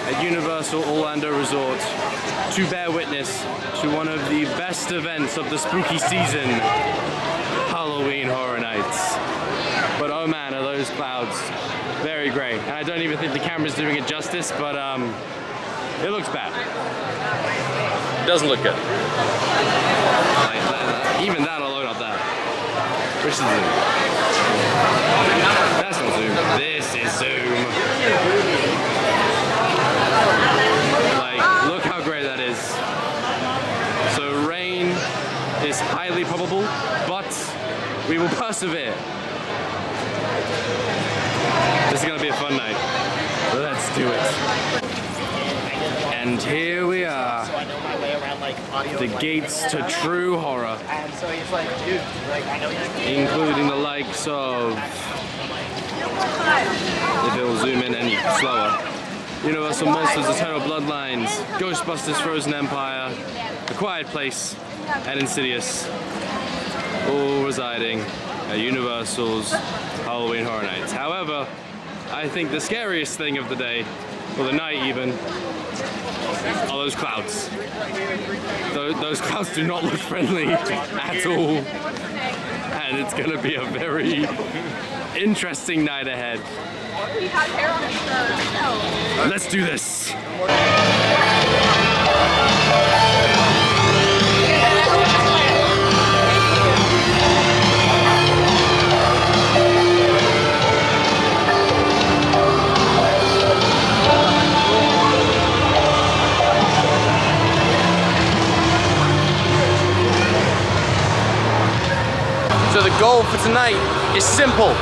at Universal Orlando Resort to bear witness to one of the best events of the spooky season, Halloween Horror Nights. But oh man, are those clouds very great. And I don't even think the camera's doing it justice, but it looks bad. It doesn't look good. Even that alone, not that. Which is zoom? That's not zoom. This is zoom. Like, look how great that is. So rain is highly probable, but we will persevere. This is gonna be a fun night. Let's do it. And here we are. The gates to true horror. Including the likes of, if it will zoom in any slower, Universal Monsters, Eternal Bloodlines, Ghostbusters, Frozen Empire, A Quiet Place, and Insidious, all residing at Universal's Halloween Horror Nights. However, I think the scariest thing of the day, or the night even, are those clouds. Those clouds do not look friendly at all. And it's gonna be a very interesting night ahead. Let's do this. So the goal for tonight is simple.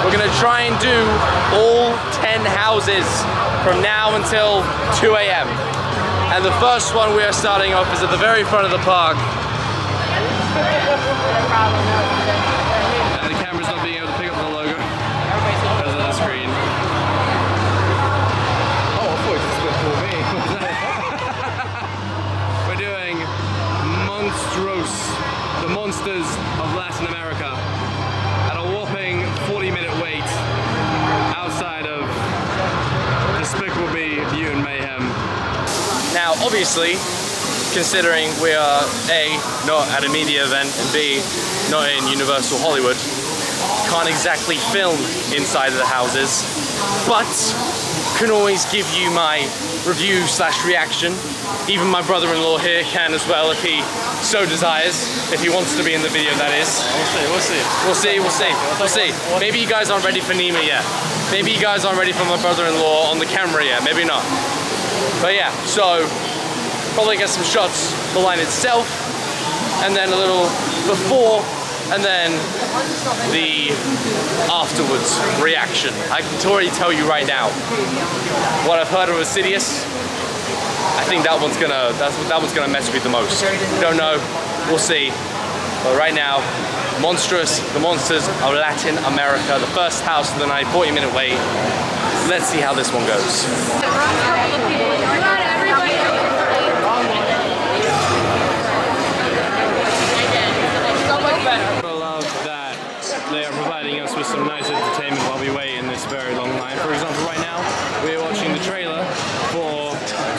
We're gonna try and do all 10 houses from now until 2 a.m. And the first one we are starting off is at the very front of the park. And the camera's not being able to pick up the logo because of the screen. Oh, I thought it was just for me. We're doing Monstruou, the monsters of Latin America, at a whopping 40-minute wait outside of Despicable Me, Mutant Mayhem. Now, obviously, considering we are A, not at a media event, and B, not in Universal Hollywood, can't exactly film inside of the houses, but can always give you my review/reaction. Even my brother-in-law here can as well if he so desires, if he wants to be in the video, that is. We'll see. Maybe you guys aren't ready for Nima yet. Maybe you guys aren't ready for my brother-in-law on the camera yet, maybe not. But yeah, so probably get some shots of the line itself, and then a little before, and then the afterwards reaction. I can already tell you right now, what I've heard of Insidious, I think that one's gonna mess with me the most. Don't know, we'll see. But right now, Monstruous, the monsters of Latin America, the first house of the night, 40-minute wait. Let's see how this one goes. I love that they are providing us with some nice entertainment while we wait in this very long line. For example, right now, we are watching the trailer for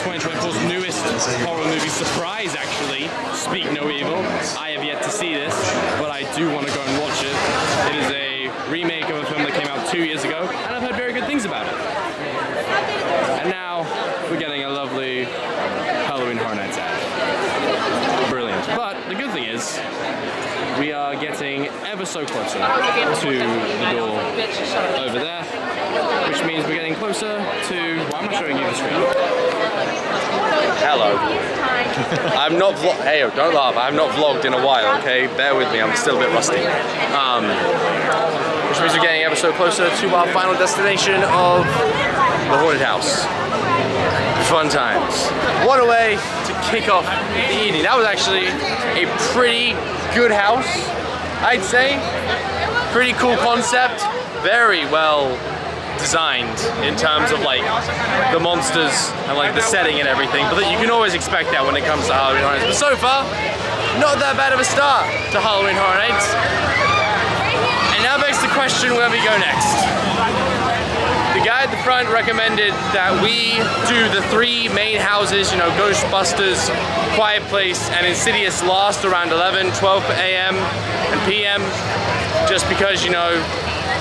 2024's newest horror movie, Surprise, actually, Speak No Evil. I have yet to see this, but I do want to go and watch it. It is a remake of a film that came out 2 years ago, and I've heard very good things about it. And now, we're getting a lovely Halloween Horror Nights ad. Brilliant. But the good thing is, we are getting ever so closer to the door over there, which means we're getting closer to... Why am I showing you the screen? Hello. I'm not hey, don't laugh. I've not vlogged in a while, okay? Bear with me, I'm still a bit rusty. Which means we're getting ever so closer to our final destination of the Haunted House. Fun times. What a way to kick off the evening. That was actually a pretty good house, I'd say. Pretty cool concept. Very well designed in terms of like the monsters and like the setting and everything, but you can always expect that when it comes to Halloween Horror Nights. But so far, not that bad of a start to Halloween Horror Nights. And now begs the question, where we go next? The guy at the front recommended that we do the 3 main houses, you know, Ghostbusters, Quiet Place, and Insidious last around 11, 12 a.m. and p.m. just because, you know,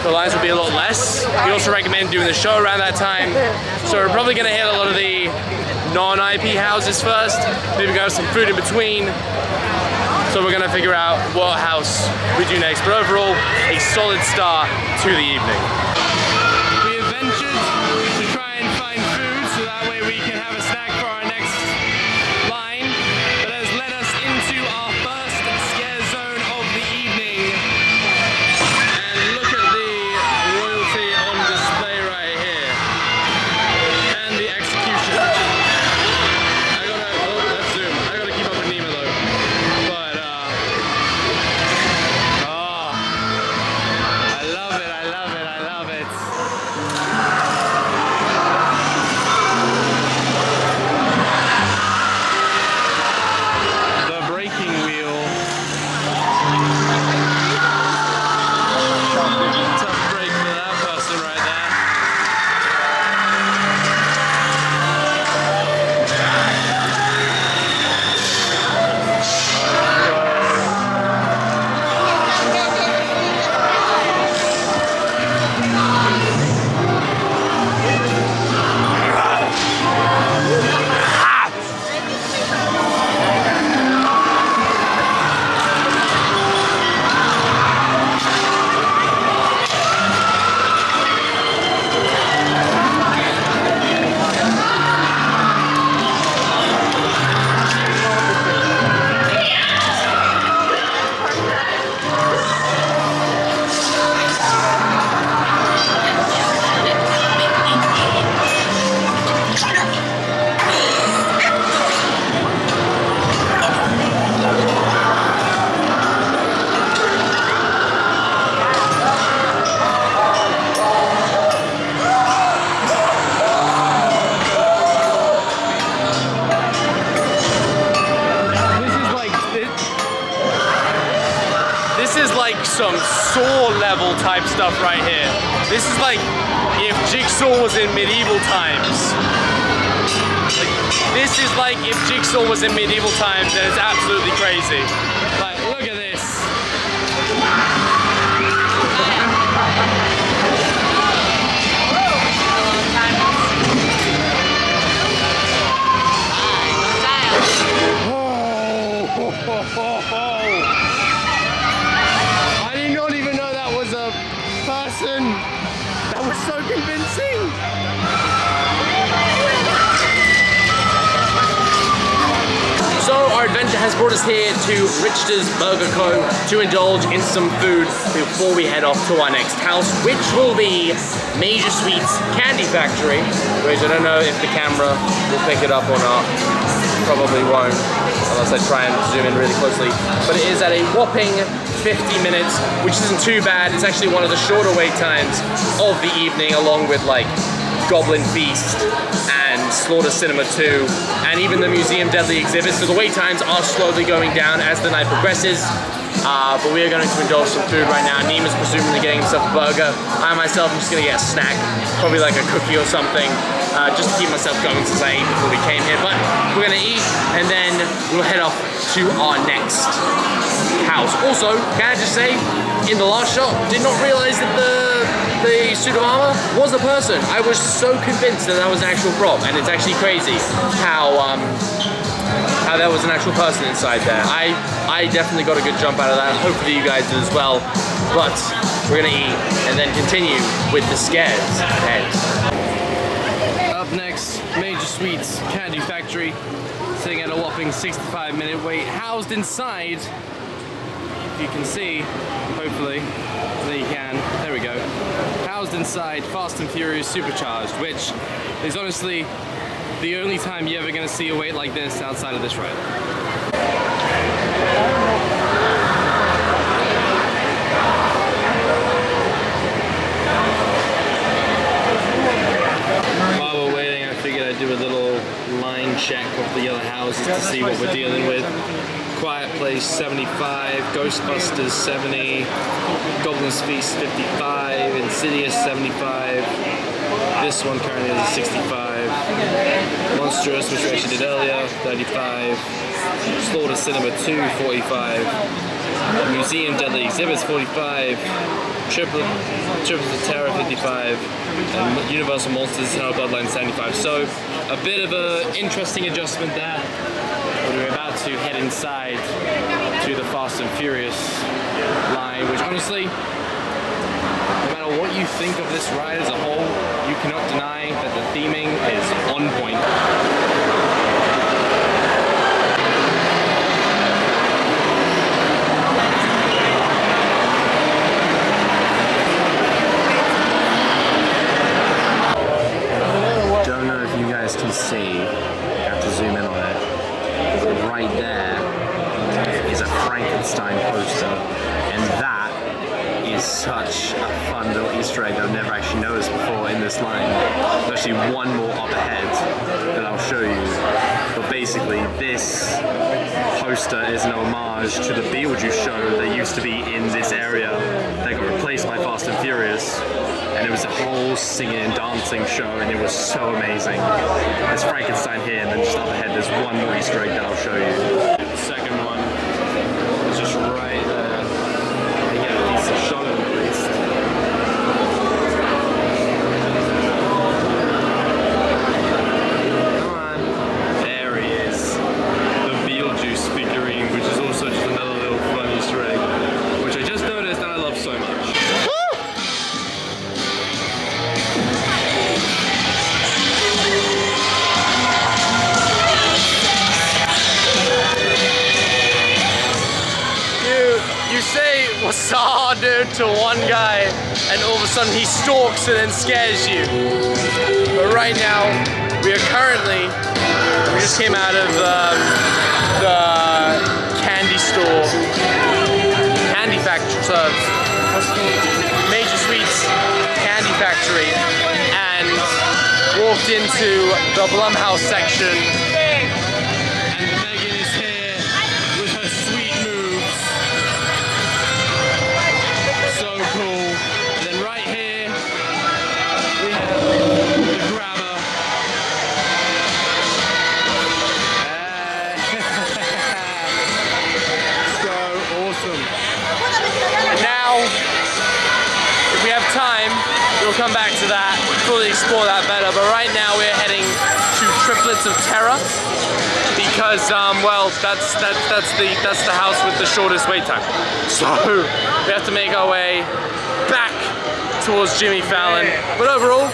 the lines will be a lot less. He also recommended doing the show around that time. So we're probably gonna hit a lot of the non-IP houses first, maybe go have some food in between. So we're gonna figure out what house we do next. But overall, a solid start to the evening. We have ventured to try and find food so that way we can have a snack for our next line. But has led us into our first scare zone of the evening. And look at the royalty on display right here. And the execution. Let's zoom. I gotta keep up with Nima though. But oh, I love it, I love it, I love it. The braking wheel. Tough break for that person right there. This is like some Saw level type stuff right here. This is like if Jigsaw was in medieval times. Like, this is like if Jigsaw was in medieval times, and it's absolutely crazy. Like, look at this. I did not even know that was a person. That was so convincing. So our adventure has brought us here to Richter's Burger Co. to indulge in some food before we head off to our next house, which will be Major Sweets Candy Factory, which I don't know if the camera will pick it up or not. Probably won't, unless I try and zoom in really closely. But it is at a whopping 50 minutes, which isn't too bad. It's actually one of the shorter wait times of the evening, along with like Goblin Feast and Slaughter Cinema 2, and even the Museum Deadly exhibits. So the wait times are slowly going down as the night progresses. But we are going to indulge some food right now. Nima's presumably getting himself a burger. I myself am just going to get a snack, probably like a cookie or something, just to keep myself going since I ate before we came here. But we're going to eat, and then we'll head off to our next house. Also, can I just say, in the last shot, did not realize that the suit of armor was a person. I was so convinced that that was an actual prop, and it's actually crazy how that was an actual person inside there. I definitely got a good jump out of that. Hopefully you guys did as well. But we're gonna eat and then continue with the scares ahead. Up next, Major Sweets Candy Factory, sitting at a whopping 65-minute wait, housed inside. If you can see, hopefully, there you can. There we go. Housed inside Fast and Furious Supercharged, which is honestly the only time you're ever going to see a wait like this outside of this ride. While we're waiting, I figured I'd do a little line check of the other houses to see what we're dealing with. Quiet Place 75, Ghostbusters 70, Goblins Feast 55, Insidious 75, This one currently is a 65. Monstruou, which we actually did earlier, 35. Slaughter Cinema 2, 45. Museum Deadly Exhibits, 45. Triplets of Terror, 55. And Universal Monsters Hell Bloodlines, 75. So a bit of an interesting adjustment there. We're about to head inside to the Fast and Furious line, which honestly, no matter what you think of this ride as a whole, you cannot deny that the theming is on point. Don't know if you guys can see, I have to zoom in on it. Right there is a Frankenstein poster, and that is such a fun little Easter egg I've never actually noticed before in this line. There's actually one more up ahead that I'll show you. But basically, this poster is an homage to the Beetlejuice show that used to be in this area that got replaced by Fast and Furious. And it was a whole singing and dancing show, and it was so amazing. There's Frankenstein here, and then just up ahead there's one more Easter egg that I'll show you. The second one is just right there. They get a decent shot of him at least. Come on. There he is. The Beetlejuice figurine, which is also just another little fun Easter egg, which I just noticed and I love so much. You say what's up, dude, to one guy, and all of a sudden he stalks and then scares you. But right now, we just came out of the candy store, candy factory, Major Sweets Candy Factory, and walked into the Blumhouse section. We'll come back to that, fully explore that better, but right now we're heading to Triplets of Terror because, well, that's the house with the shortest wait time. So we have to make our way back towards Jimmy Fallon. But overall,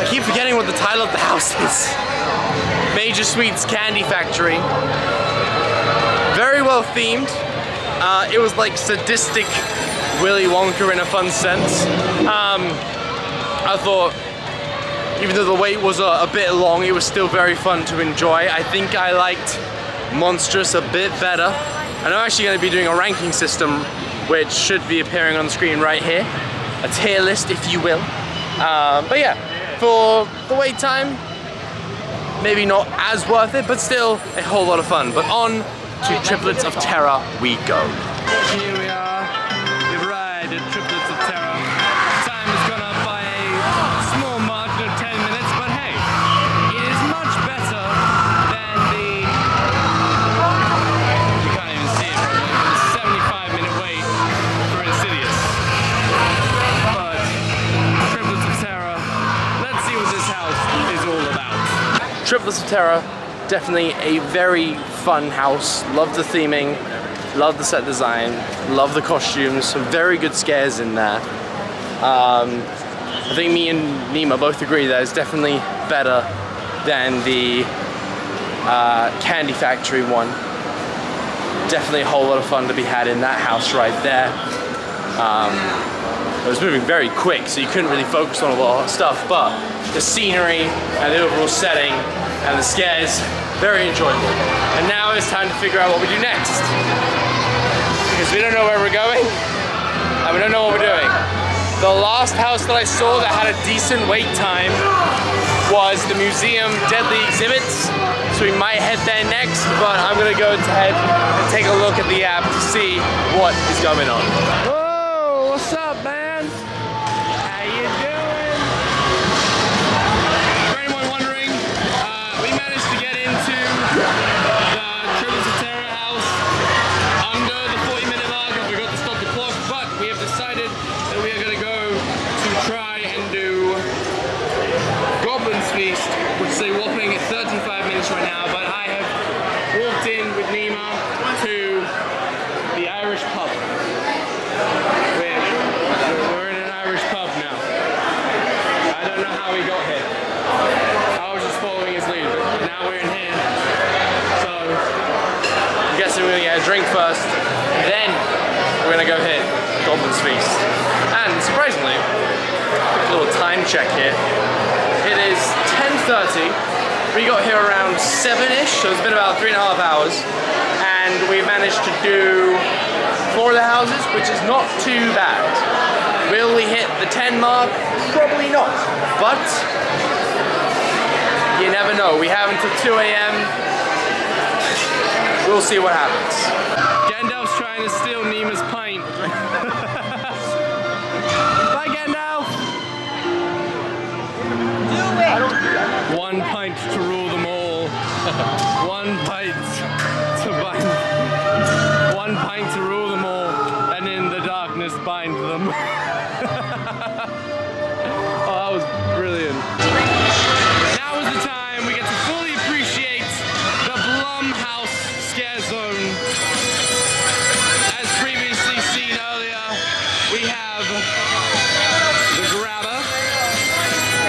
I keep forgetting what the title of the house is. Major Sweets Candy Factory. Very well themed. It was like sadistic Willy Wonka in a fun sense. I thought, even though the wait was a bit long, it was still very fun to enjoy. I think I liked Monstruous a bit better. And I'm actually going to be doing a ranking system, which should be appearing on the screen right here. A tier list, if you will. But yeah, for the wait time, maybe not as worth it, but still a whole lot of fun. But on to Triplets of Terror we go. Here we are. Triplets of Terror. Time has gone up by a small margin of 10 minutes, but hey, it is much better than the, you can't even see it probably, but the 75-minute wait for Insidious. But Triplets of Terror, let's see what this house is all about. Triplets of Terror, definitely a very fun house. Love the theming. Love the set design, love the costumes, some very good scares in there. I think me and Nima both agree that it's definitely better than the Candy Factory one. Definitely a whole lot of fun to be had in that house right there. It was moving very quick, so you couldn't really focus on a lot of stuff, but the scenery and the overall setting and the scares, very enjoyable. And now it's time to figure out what we do next. Because we don't know where we're going, and we don't know what we're doing. The last house that I saw that had a decent wait time was the Museum Deadly Exhibits, so we might head there next, but I'm gonna go ahead and take a look at the app to see what is going on. Whoa, what's up, man? How you doing? ahead. I was just following his lead, but now we're in here. So, I'm guessing we're gonna get a drink first, then we're gonna go hit Goblins Feast. And surprisingly, quick little time check here. It is 10:30. We got here around 7-ish, so it's been about 3.5 hours. And we've managed to do 4 of the houses, which is not too bad. Will we hit the 10 mark? Probably not. But you never know. We have until 2 a.m. We'll see what happens. Gandalf's trying to steal Nima's pint. Bye, Gandalf! Do it! One pint to rule them all. One pint to bind. One pint to rule them all, and in the darkness bind them. Oh, that was brilliant. Now is the time we get to fully appreciate the Blumhouse Scarezone. As previously seen earlier, we have the grabber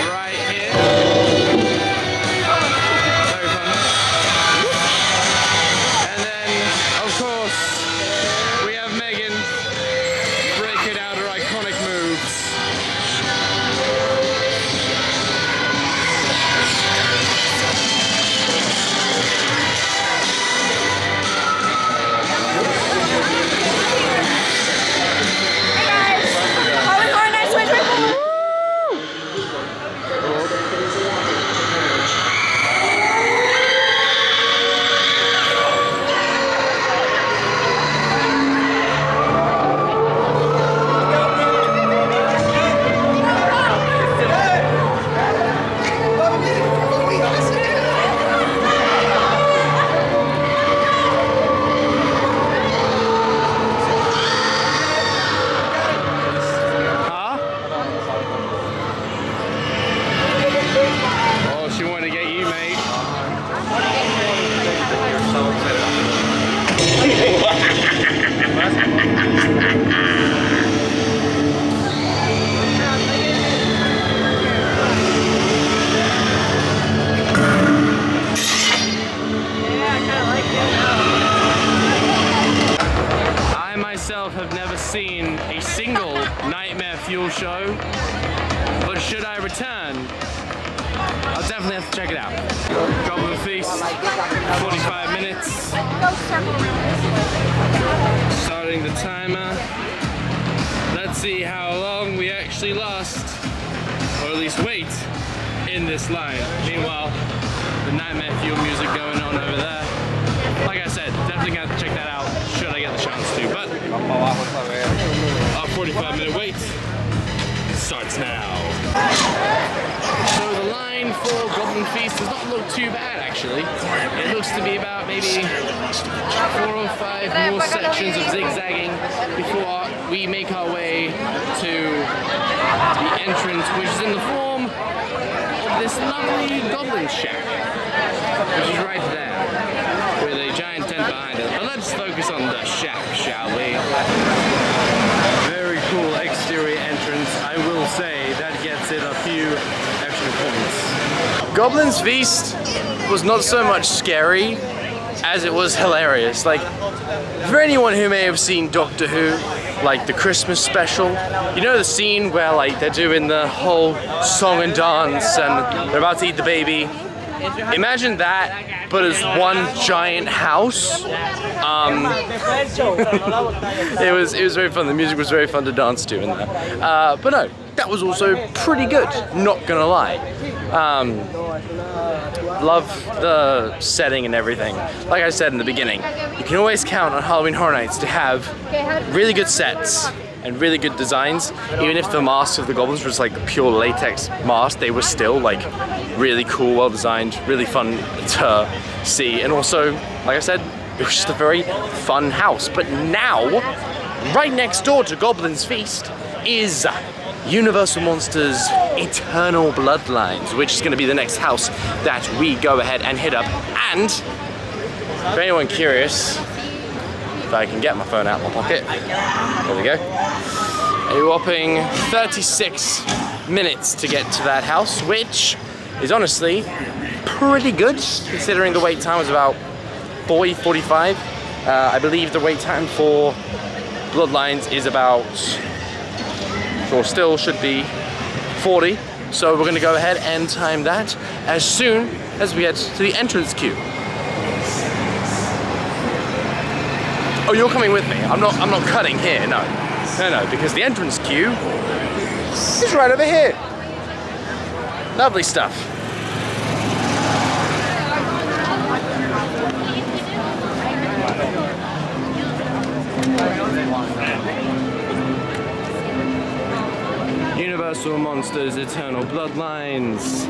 right here. Very fun. And then, of course, we have Megan breaking out her iconic moves. Have never seen a single Nightmare Fuel show, but should I return, I'll definitely have to check it out. Goblin Feast, 45 minutes. Starting the timer. Let's see how long we actually last, or at least wait, in this line. Meanwhile, the Nightmare Fuel music going on over there. Like I said, definitely gonna have to check that out should I get the chance to, but our 45-minute wait starts now. So the line for Goblin Feast does not look too bad actually. It looks to be about maybe 4 or 5 more sections of zigzagging before we make our way to the entrance, which is in the form of this lovely Goblin shack, which is right there, with a giant tent behind it. But let's focus on the shack, shall we? Very cool exterior entrance. I will say that gets it a few extra points. Goblins Feast was not so much scary as it was hilarious. Like, for anyone who may have seen Doctor Who, like the Christmas special, you know the scene where like they're doing the whole song and dance and they're about to eat the baby? Imagine that, but as one giant house. It was very fun. The music was very fun to dance to in there. But no, that was also pretty good, not gonna lie. Love the setting and everything. Like I said in the beginning, you can always count on Halloween Horror Nights to have really good sets and really good designs. Even if the masks of the goblins was like pure latex mask, they were still like really cool, well designed, really fun to see. And also, like I said, it was just a very fun house. But now, right next door to Goblins Feast is Universal Monsters Eternal Bloodlines, which is going to be the next house that we go ahead and hit up. And for anyone curious, if I can get my phone out of my pocket, there we go. A whopping 36 minutes to get to that house, which is honestly pretty good considering the wait time was about 45. I believe the wait time for Bloodlines is about, or still should be, 40. So we're gonna go ahead and time that as soon as we get to the entrance queue. Oh, you're coming with me. I'm not cutting here, no, because the entrance queue is right over here. Lovely stuff. Universal Monsters Eternal Bloodlines,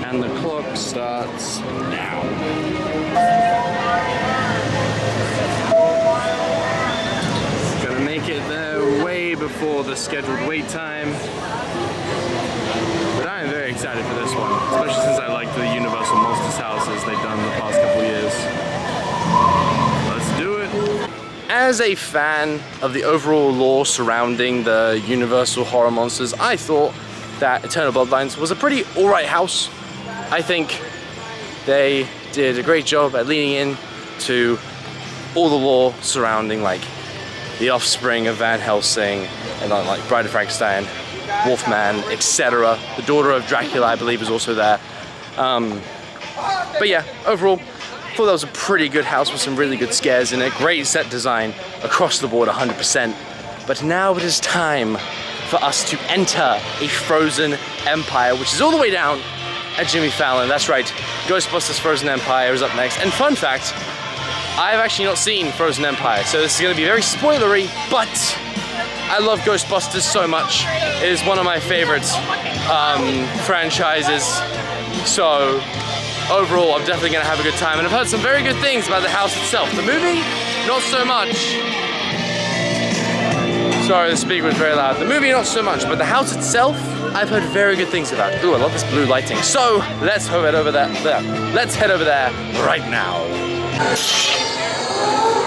and the clock starts now. Gonna make it there way before the scheduled wait time, but I am very excited for this one, especially since I like the Universal Monsters houses they've done the past couple years. Let's do it. As a fan of the overall lore surrounding the Universal horror monsters, I thought that Eternal Bloodlines was a pretty alright house. I think they did a great job at leaning in to all the lore surrounding like the offspring of Van Helsing and like Bride of Frankenstein, Wolfman, etc. The daughter of Dracula, I believe, is also there. But yeah, overall, I thought that was a pretty good house with some really good scares in it. Great set design across the board, 100%. But now it is time for us to enter a frozen empire, which is all the way down at Jimmy Fallon. That's right, Ghostbusters Frozen Empire is up next. And fun fact, I've actually not seen Frozen Empire, so this is going to be very spoilery, but I love Ghostbusters so much. It is one of my favorite franchises. So overall, I'm definitely gonna have a good time, and I've heard some very good things about the house itself. The movie, not so much. Sorry, the speaker was very loud. The movie, not so much, but the house itself, I've heard very good things about. Ooh, I love this blue lighting. So let's head over there. Let's head over there right now.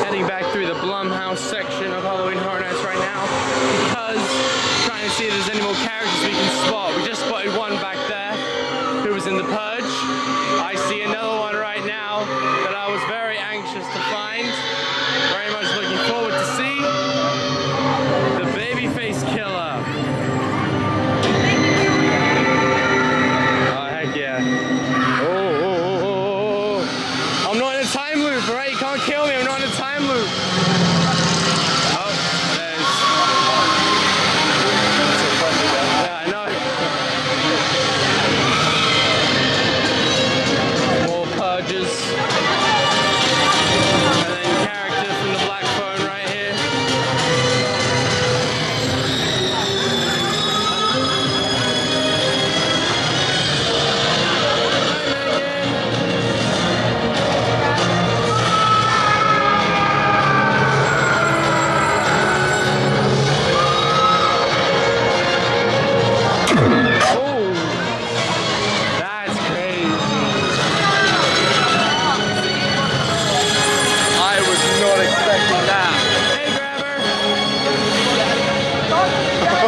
Heading back through the Blumhouse section of Halloween Horror Nights right now, because trying to see if there's any more characters we can spot. We just spotted one back there who was in The Purge. I see another one right now that I was very anxious to find. Very much looking forward to see the babyface killer. Oh, heck yeah. Oh. I'm not in a time loop, alright? You can't kill me, I'm not in a time loop. Oh, there's... Yeah, I know. More purges. And then character from the black phone right here.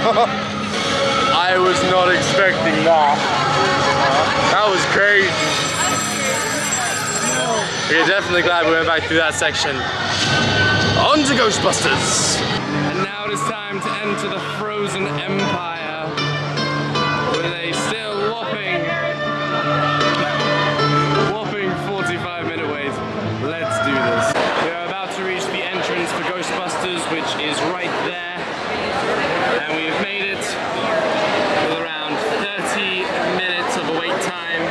I was not expecting that. That was crazy. We're definitely glad we went back through that section. On to Ghostbusters! And now it is time to enter the Frozen Empire with a still whopping 45-minute wait. Let's do this. We are about to reach the entrance for Ghostbusters, which is right there. And we have made it with around 30 minutes of a wait time,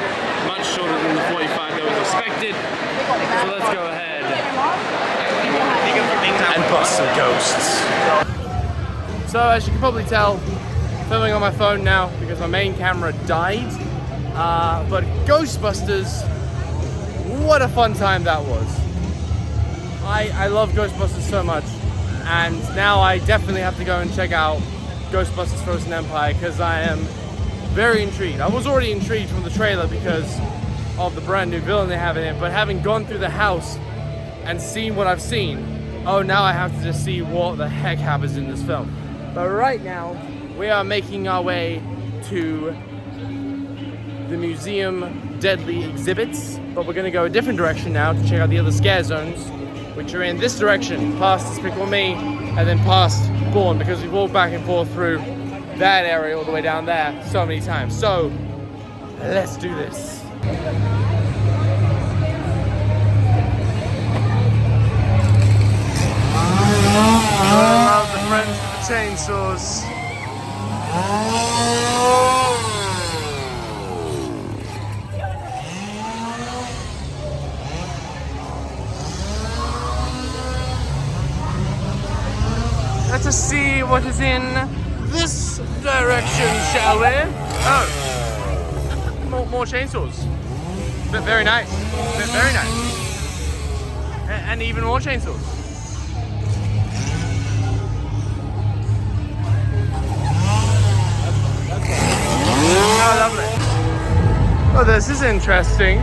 much shorter than the 45 that was expected. So let's go ahead and bust some ghosts. So as you can probably tell, filming on my phone now because my main camera died. But Ghostbusters, what a fun time that was. I love Ghostbusters so much, and now I definitely have to go and check out Ghostbusters Frozen Empire because I am very intrigued. I was already intrigued from the trailer because of the brand new villain they have in it, but having gone through the house and seen what I've seen, oh, now I have to just see what the heck happens in this film. But right now, we are making our way to the museum deadly exhibits, but we're going to go a different direction now to check out the other scare zones, which are in this direction, past Despicable Me, and then past Bourne, because we've walked back and forth through that area all the way down there so many times. So, let's do this. I love the friends with the chainsaws. Let us see what is in this direction, shall we? Oh, more chainsaws. But very nice. Very nice. And even more chainsaws. Oh, lovely. Oh, this is interesting.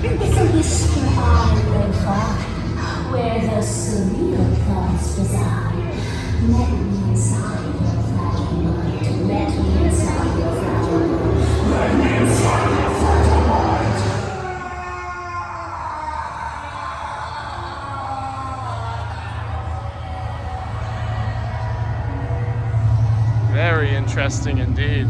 It's a whisper I will find, where the surreal thoughts reside. Let me inside your fragile mind. Let me inside your fragile mind. Let me inside your fragile mind. Very interesting indeed.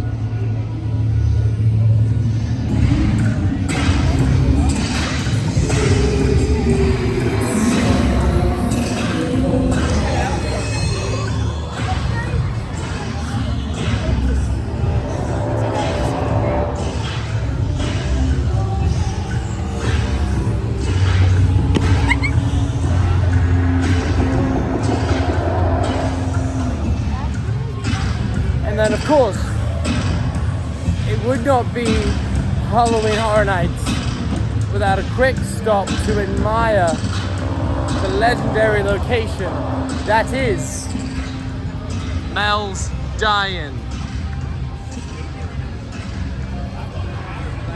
And then, of course, it would not be Halloween Horror Nights without a quick stop to admire the legendary location that is Mel's Dine-In.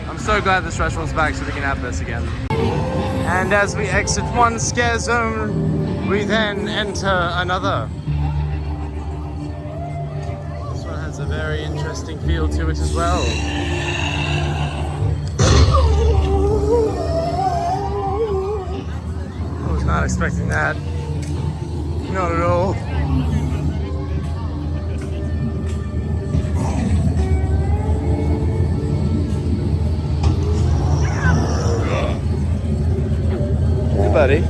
I'm so glad this restaurant's back so we can have this again. And as we exit one scare zone, we then enter another. A very interesting feel to it as well. I was not expecting that. Not at all. Hey, buddy.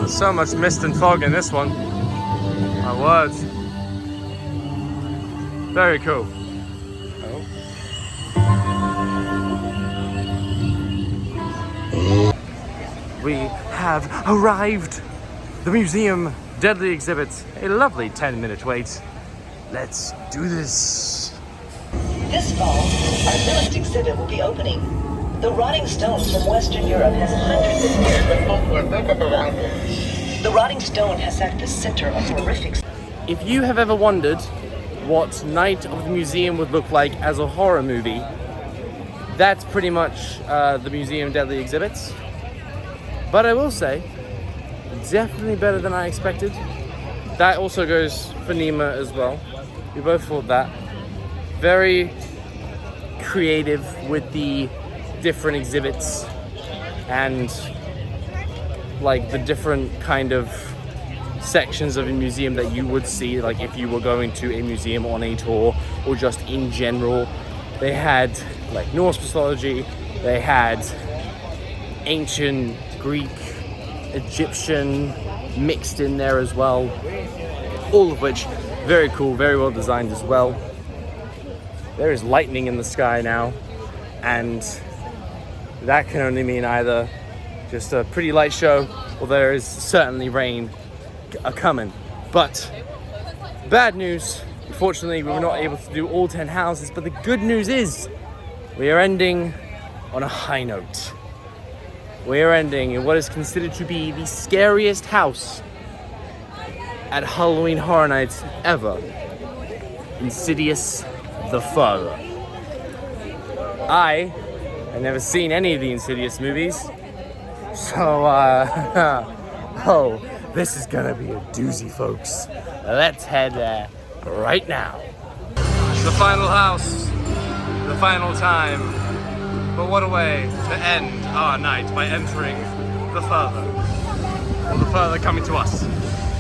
So much mist and fog in this one. My words. Very cool. We have arrived. The museum deadly exhibits. A lovely 10-minute wait. Let's do this. This fall, our newest exhibit will be opening. The rotting stones from Western Europe has hundreds of years of folklore built up around it. The rotting stone has sat at the center of horrific. If you have ever wondered what Night of the Museum would look like as a horror movie, that's pretty much the museum deadly exhibits. But I will say, definitely better than I expected. That also goes for Nima as well. We both thought that. Very creative with the different exhibits and like the different kind of sections of a museum that you would see, like if you were going to a museum on a tour or just in general. They had like Norse mythology, they had ancient Greek, Egyptian mixed in there as well, all of which Very cool, very well designed as well. There is lightning in the sky now, and that can only mean either just a pretty light show, or there is certainly rain coming. But bad news, unfortunately, we were not able to do all 10 houses, but the good news is we are ending on a high note. We are ending in what is considered to be the scariest house at Halloween Horror Nights ever. Insidious the Father. I have never seen any of the Insidious movies, so oh, this is gonna be a doozy, folks. Let's head there right now. The final house, the final time. But what a way to end our night by entering the Father. Or the Father coming to us.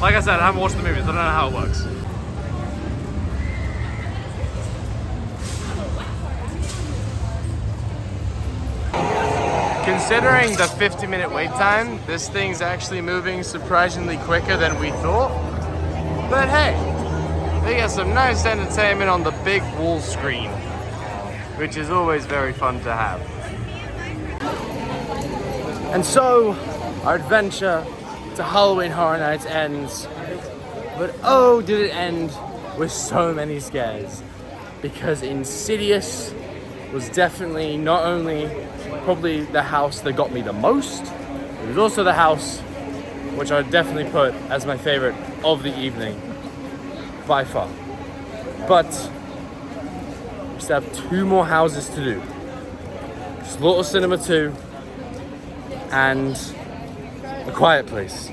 Like I said, I haven't watched the movies, I don't know how it works. Considering the 50-minute wait time, this thing's actually moving surprisingly quicker than we thought. But hey, they get some nice entertainment on the big wall screen, which is always very fun to have. And so, our adventure to Halloween Horror Nights ends. But oh, did it end with so many scares. Because Insidious was definitely not only probably the house that got me the most, it was also the house which I would definitely put as my favorite of the evening, by far. But we still have 2 more houses to do. Slaughter Cinema 2 and A Quiet Place.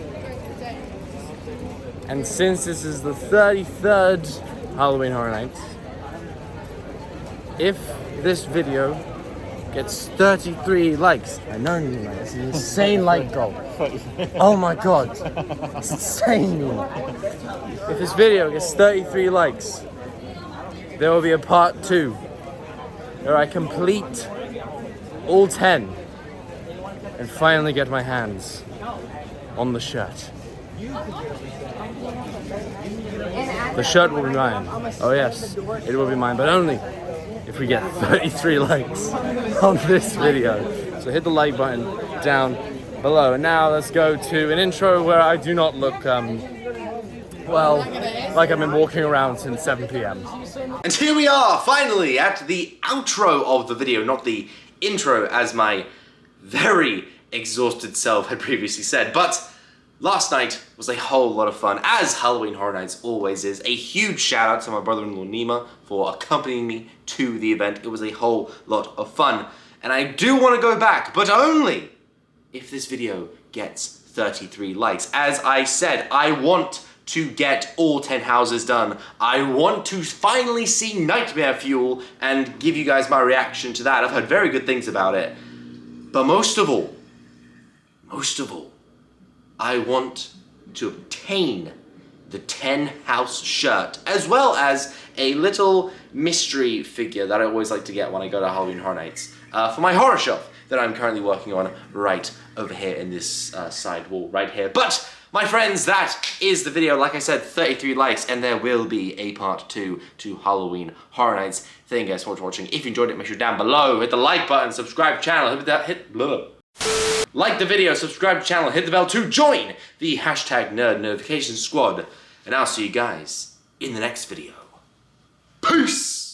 And since this is the 33rd Halloween Horror Nights, if this video gets 33 likes, I know you know, it's an insane like goal. Oh my god, it's insane. If this video gets 33 likes, there will be a part 2 where I complete all 10 and finally get my hands on the shirt. The shirt will be mine. Oh yes, it will be mine, but only if we get 33 likes on this video. So hit the like button down below. And now let's go to an intro where I do not look, well, like I've been walking around since 7 p.m. And here we are, finally, at the outro of the video, not the intro, as my very exhausted self had previously said. But last night was a whole lot of fun, as Halloween Horror Nights always is. A huge shout out to my brother-in-law Nima for accompanying me to the event. It was a whole lot of fun. And I do want to go back, but only if this video gets 33 likes. As I said, I want to get all 10 houses done. I want to finally see Nightmare Fuel and give you guys my reaction to that. I've heard very good things about it. But most of all, I want to obtain the 10 house shirt, as well as a little mystery figure that I always like to get when I go to Halloween Horror Nights for my horror shelf that I'm currently working on right over here in this side wall right here. But my friends, that is the video. Like I said, 33 likes, and there will be a part 2 to Halloween Horror Nights. Thank you guys so much for watching. If you enjoyed it, make sure down below, hit the like button, subscribe to the channel, like the video, subscribe to the channel, hit the bell to join the hashtag Nerd Notification Squad. And I'll see you guys in the next video. Peace!